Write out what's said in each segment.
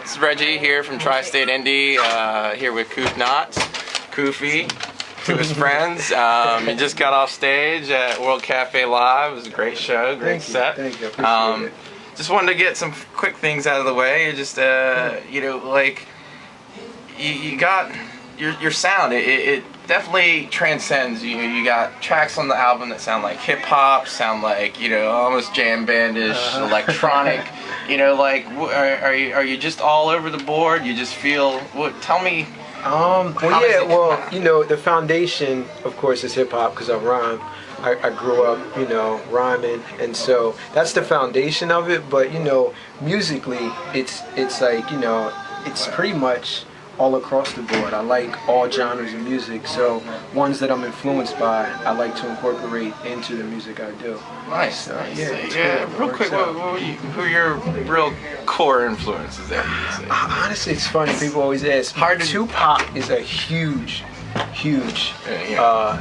It's Reggie here from Tri-State Indy, here with Kuf Knotz, Koofy, to his friends. He just got off stage at World Cafe Live. It was a great show, great set. Thank you, appreciate it. Just wanted to get some quick things out of the way. Just, you know, like, you got your sound. It definitely transcends. You got tracks on the album that sound like hip hop, sound like, you know, almost jam bandish, electronic. You know, like, are you just all over the board? You just feel, tell me. Well, yeah, well, you know, the foundation, of course, is hip hop because I rhyme. I grew up, you know, rhyming, and so that's the foundation of it. But you know, musically, it's like, you know, it's pretty much all across the board. I like all genres of music, so ones that I'm influenced by, I like to incorporate into the music I do. Nice. So, nice. Yeah, real quick, who are your real core influences there? Honestly, it's funny. People always ask. Tupac is a huge, you know,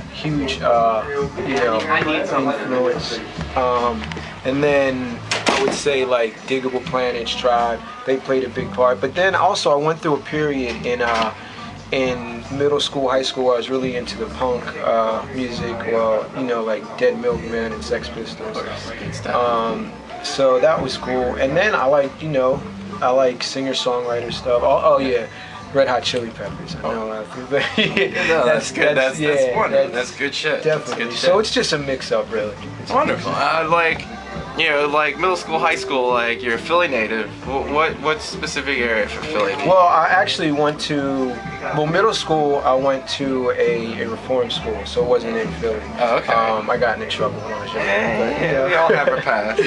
influence. And then I would say like Diggable Planets, Tribe, they played a big part. But then also I went through a period in middle school, high school, where I was really into the punk music, well, you know, like Dead Milkmen and Sex Pistols. So that was cool. And then I like, you know, I like singer-songwriter stuff. Oh yeah, Red Hot Chili Peppers. I know a lot of people. No, that's good. That's wonderful. That's good shit. Definitely. That's good so shit. it's just a mix-up, really. It's wonderful. Like, you know, like middle school, high school, like you're a Philly native. What specific area for Philly? Well, I actually went to, middle school I went to a reform school, so it wasn't in Philly. Oh, okay. I got into trouble when I was younger. Yeah, we all have our past.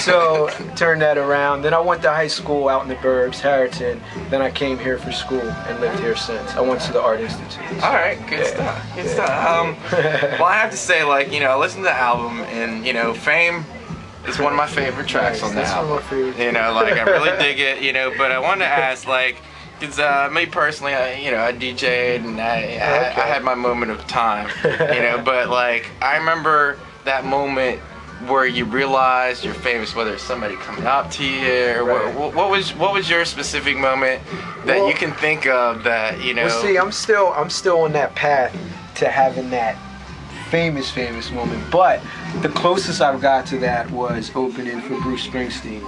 So, turned that around. Then I went to high school out in the burbs, Harriton. Then I came here for school and lived here since. I went to the Art Institute. All right, good stuff. Good stuff. Well, I have to say, like, you know, I listened to the album, and you know, Fame. It's one of my favorite tracks on the album. One of my favorite. You know, like I really dig it. You know, but I wanted to ask, like, cause me personally, you know, I DJ'd and I had my moment of time. You know, but like I remember that moment where you realized you're famous, whether it's somebody coming up to you or what was your specific moment that you can think of that, you know? Well, see, I'm still on that path to having that famous moment, but the closest I've got to that was opening for Bruce Springsteen.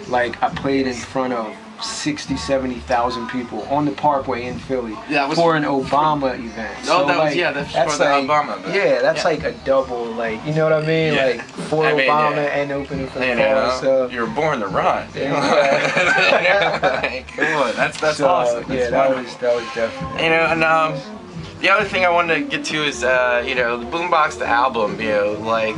Like, I played in front of 60,000-70,000 people on the Parkway in Philly for an Obama event. Oh, so, that's for the Obama event. Yeah, that's like a double, like, you know what I mean? Yeah. Like, for Obama and opening for the so you were born to run. Like, come on, that's awesome. That's yeah, that was definitely. You know, and the other thing I wanted to get to is, you know, the Boombox, the album, you know, like,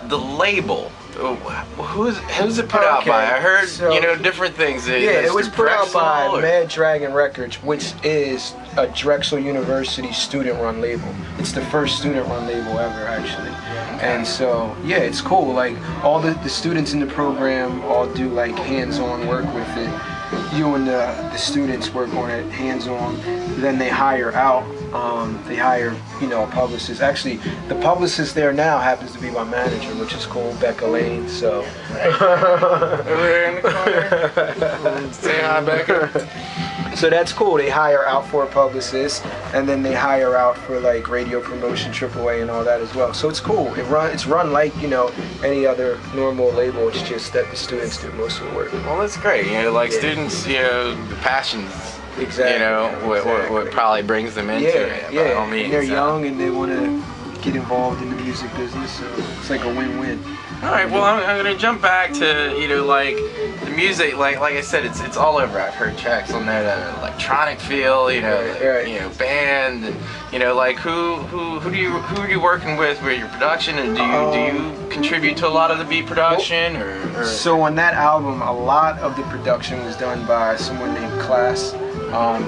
the label. Who's it put out by? I heard, you know, different things. It was put out by Mad Dragon Records, which is a Drexel University student-run label. It's the first student-run label ever, actually. And so, yeah, it's cool. Like, all the students in the program all do, like, hands-on work with it. You and the students work on it hands-on. Then they hire out. They hire, you know, a publicist. Actually, the publicist there now happens to be my manager, which is cool, Becca Lane. So. Over there in the corner. Say hi, Becca. So that's cool. They hire out for a publicist, and then they hire out for like radio promotion, AAA, and all that as well. So it's cool. It's run like, you know, any other normal label. It's just that the students do most of the work. Well, that's great. You know, like students, you know, the passions. Exactly. You know, what probably brings them into it. Yeah, by all means. And they're young and they want to get involved in the music business, so it's like a win-win. All right, well, I'm gonna jump back to, you know, like the music. Like I said, it's all over. I've heard tracks on there that are electronic feel, you know, you know, band, and, you know, like who are you working with your production, and do you contribute to a lot of the beat production, or? So on that album, a lot of the production was done by someone named Class.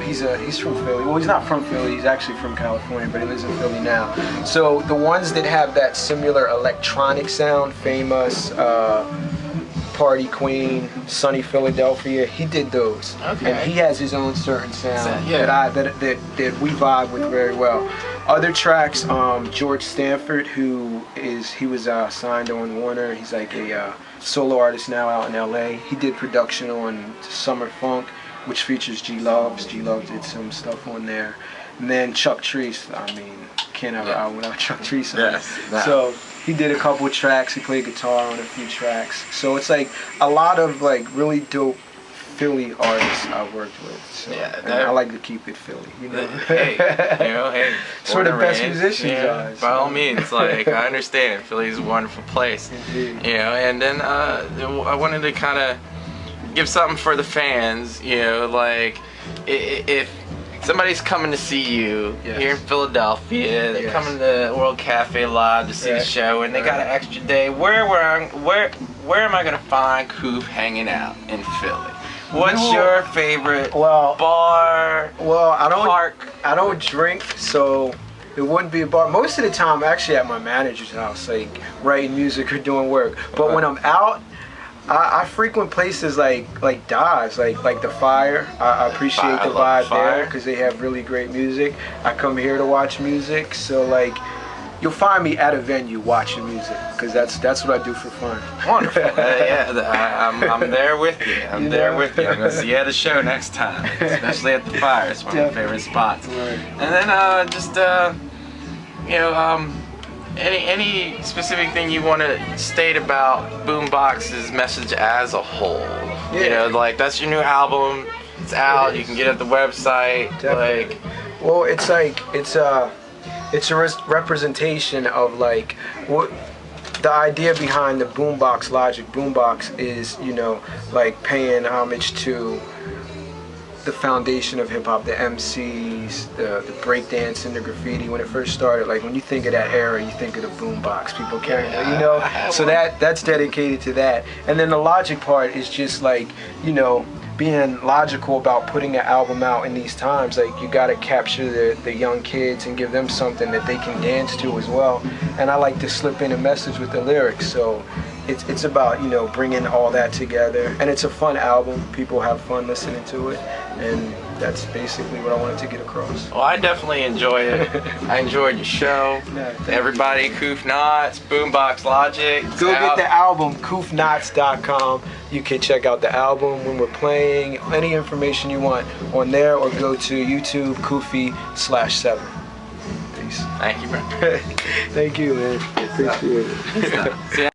He's from Philly. Well, he's not from Philly. He's actually from California, but he lives in Philly now. So the ones that have that similar electronic sound, Famous, Party Queen, Sunny Philadelphia, he did those. Okay. And he has his own certain sound that we vibe with very well. Other tracks, George Stanford, he was signed on Warner. He's like a solo artist now out in LA. He did production on Summer Funk, which features G Loves. G Loves did some stuff on there. And then Chuck Treese, I mean, can't have an album without Chuck Treese on it. So he did a couple of tracks, he played guitar on a few tracks. So it's like a lot of like really dope Philly artists I've worked with. So, yeah, and I like to keep it Philly, you know. Hey, it's where the best musicians are. By all means, like, I understand. Philly's a wonderful place. Indeed. You know, and then I wanted to kind of give something for the fans, you know, like, if somebody's coming to see you here in Philadelphia, they're coming to World Cafe Live to see the show, and they got an extra day, where am I going to find Kuf hanging out in Philly? What's your favorite bar, park? I don't drink, so it wouldn't be a bar. Most of the time, I'm actually at my manager's house, like writing music or doing work. But when I'm out, I frequent places like Dives, like the Fire. I appreciate the vibe there because they have really great music. I come here to watch music, so like you'll find me at a venue watching music because that's what I do for fun. Wonderful. I'm there with you. I'm there with you. I'm gonna see you at the show next time, especially at the Fire. It's one of my favorite spots. Right. And then you know, any specific thing you want to state about Boombox's message as a whole? Yeah. You know, like that's your new album. It's out. You can get it at the website. Definitely. Like, well, it's a representation of like what the idea behind the Boombox Logic Boombox is, you know, like paying homage to the foundation of hip hop, the MCs, the breakdance and the graffiti. When it first started, like when you think of that era, you think of the boombox. People carrying, you know. So that's dedicated to that. And then the logic part is just like, you know, being logical about putting an album out in these times. Like you got to capture the young kids and give them something that they can dance to as well. And I like to slip in a message with the lyrics. So it's about, you know, bringing all that together, and it's a fun album. People have fun listening to it, and that's basically what I wanted to get across. Well, I definitely enjoyed it. I enjoyed your show. Everybody, Kuf Knotz, Boombox Logic. Go get the album, kufknotz.com. You can check out the album when we're playing, any information you want on there, or go to YouTube, Kufi/7. Peace. Thank you, bro. Thank you, man. Appreciate it. See ya.